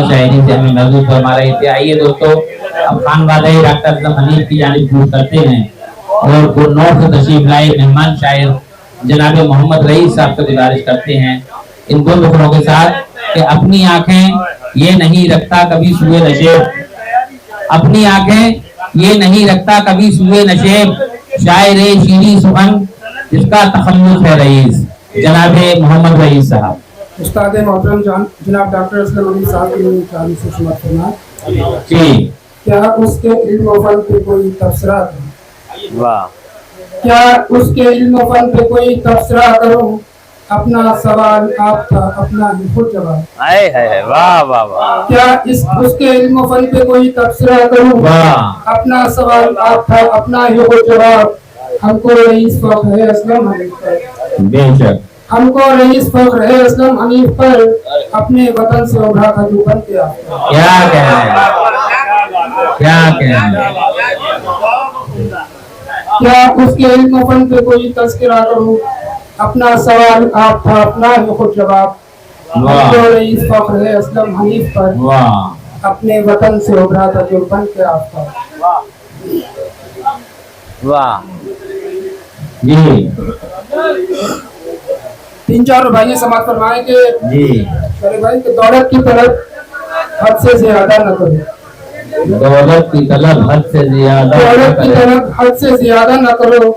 शायरी से हमें महसूस फरमा रहे थे। आइए दोस्तों, अब खान वाले डॉक्टर असलम हनीफ की जानिब शुरू करते हैं और गुरनौर से तशरीफ लाए मेहमान शायर जनाब मोहम्मद रईस साहब से गुजारिश करते हैं इन दो मिसरों के साथ कि अपनी आंखें ये नहीं रखता कभी सुए नशेब, अपनी आंखें ये नहीं रखता कभी सुए नशेब, शायर शीरी सुखन जिसका तखल्लुस है रईस, जनाब मोहम्मद रईस साहब। उस्ताद मोहतरम जनाब डॉक्टर असलम हनीफ साहब की जानिब से समाअत फरमाएं। जी। क्या उसके इल्म व फन पे कोई तबसरा करूं? वाह। क्या उसके इल्म व फन पे कोई तबसरा करूं? अपना सवाल आप था अपना ही खुद जवाब। हाय हाय, वाह वाह वाह। क्या उसके इल्म व फन पे कोई तबसरा करूं? वाह। अपना सवाल आप था अपना ही खुद जवाब। हमको रईस फख्र है असलम हनीफ पर, बेशक हमको रईस फख्र है असलम हनीफ पर, अपने वतन से उभरा था जो बन के आता। क्या कहना है, क्या कहना है। क्या उसके इल्म फन पे कोई तज़किरा करूं? अपना सवाल आप था अपना ही खुद जवाब। हमको रईस फख्र है असलम हनीफ पर, वाह, अपने वतन से उभरा था जो बन के आता। वाह जी। 3-4 भाई समाअत फरमाएं कि जी। मेरे भाई कि दौलत की तरफ हद से ज्यादा न करो, दौलत की तलब हद से ज्यादा, दौलत की तरफ हद से ज्यादा न करो,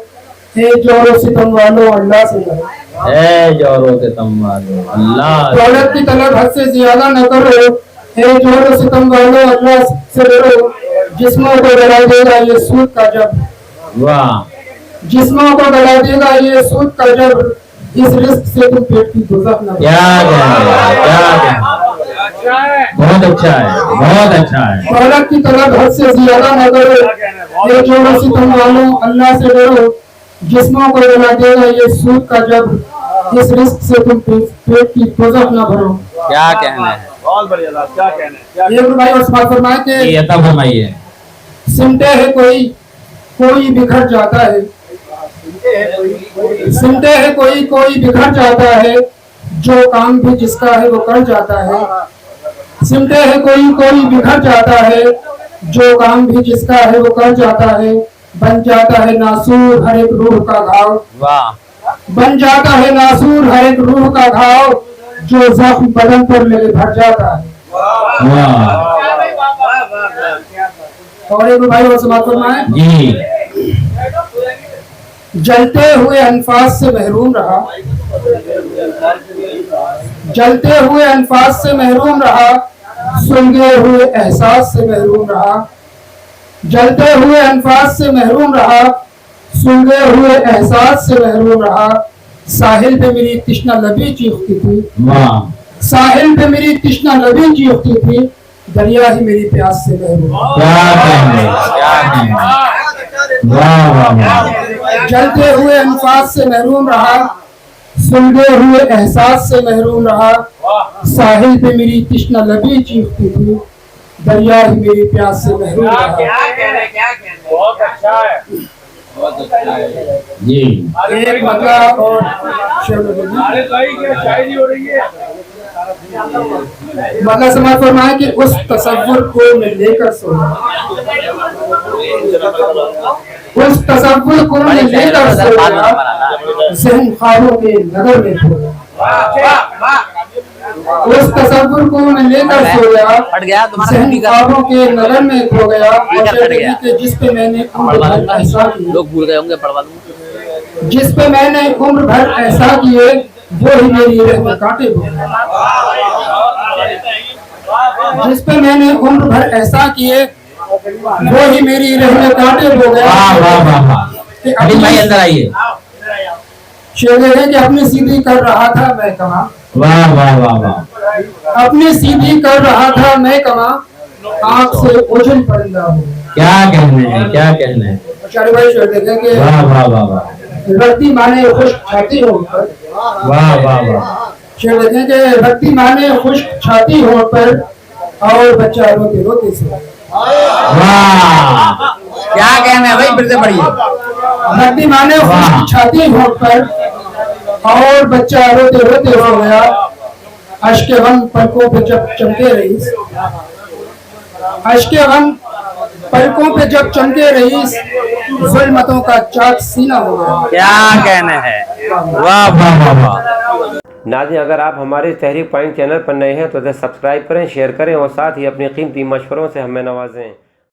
हे जोरो सितम वालो अल्लाह से डरो, ए जोरो सितम वालो अल्लाह, दौलत की तलब हद से ज्यादा न करो, हे जोरो सितम वालो अल्लाह से डरो, जिस्मों को गला देगा ये सूद का जब, वाह, जिस्मों को गला देगा ये सूद का जब, इस रिस्क से तुम पेट की दोज़ख न। क्या कहना, क्या कहना, बहुत अच्छा है, बहुत अच्छा है। दौलत की तलब हद से ज्यादा न करो, ये जोरो सितम वालो अल्लाह से डरो, जिस्मों को गला देगा ये सूद का जब, इस रिस्क से तुम पेट की दोज़ख न भरो। क्या कहना है, बहुत बढ़िया साहब, क्या कहना है। ये भाई और समाअत फरमाए कि ये अता फरमाइए। सिमटे है कोई बिखर जाता है, सिमटे है कोई बिखर जाता है, जो काम भी जिसका है वो कर जाता है। सिमटे है कोई बिखर जाता है, जो काम भी जिसका है वो कर जाता है, बन जाता है नासूर हर एक रूह का घाव, वाह, बन जाता है नासूर हर एक रूह का घाव, जो जख्म बदन पर मेरे भर जाता है। वाह और एक भाई और समाअत फरमाएं। जी। जलते हुए अनफास से महरूम रहा, जलते हुए अनफास से महरूम रहा, सुलगे हुए एहसास से महरूम रहा, जलते हुए अनफास से महरूम रहा, सुलगे हुए एहसास से महरूम रहा। साहिल पे मेरी तिश्ना लबी चीखती थी, वाह, साहिल पे मेरी तिश्ना लबी चीखती थी, दरिया ही मेरी प्यास से महरूम। क्या कहना, क्या कहना, वाह वाह वाह। जलते हुए अनफास से महरूम रहा, सुलगे हुए एहसास से महरूम रहा। साहिल पे मेरी तिश्ना लबी चीखती थी, दरिया ही मेरी प्यास से महरूम रहा। बहुत अच्छा है, बहुत अच्छा है जी। एक मतला और शायरी हो रही है। मतलब समाअत फरमाए कि उस तसव्वुर को मैं लेकर सोया, उस तसव्वुर को मैं लेकर सोया, ज़हन ख्वाबों के नगर में खोया, उस तसव्वुर को मैं लेकर सोया, ज़हन ख्वाबों के नगर में खो गया। और जिस पे मैंने उम्र भर ऐसा किए, लोग भूल गए होंगे, पढ़वा दूं। जिस पे मैंने उम्र भर ऐसा किए, वो ही मेरी राह में कांटे बोए, जिस पे मैंने उम्र भर ऐसा किए, वो ही मेरी राह में कांटे बो गया। वाह वाह वाह वाह। अभी भाई अंदर आइए। शेर है कि अपनी सीधी कर रहा था मैं कमा, वाह वाह वाह वाह। अपनी सीधी कर रहा था मैं कमा, आँख से ओझल परिंदा हो। क्या कहना है, क्या कहना है। शायरी भाई शेर देखें कि वाह वाह वाह वाह। रत्ती माने खुश छाती हो पर, वाह वाह वाह। शेर देखें कि रत्ती माने खुश छाती हो पर, और बच्चा रोते रोते से। वाह, क्या कहना है भाई, फिर से पढ़िए। रत्ती माने खुश छाती हो पर, और बच्चा रोते रोते सो गया। अश्क गम पलकों पे जब चमके रईस, अश्क गम पलकों पे जब चमके रईस, जुल्मतों का चाक सीना हो गया। क्या कहने हैं, वाह वाह वाह वाह। नाज़रीन, अगर आप हमारे तहरीक पॉइंट चैनल पर नए हैं तो इसे सब्सक्राइब करें, शेयर करें और साथ ही अपनी कीमती मशवरों से हमें नवाजें।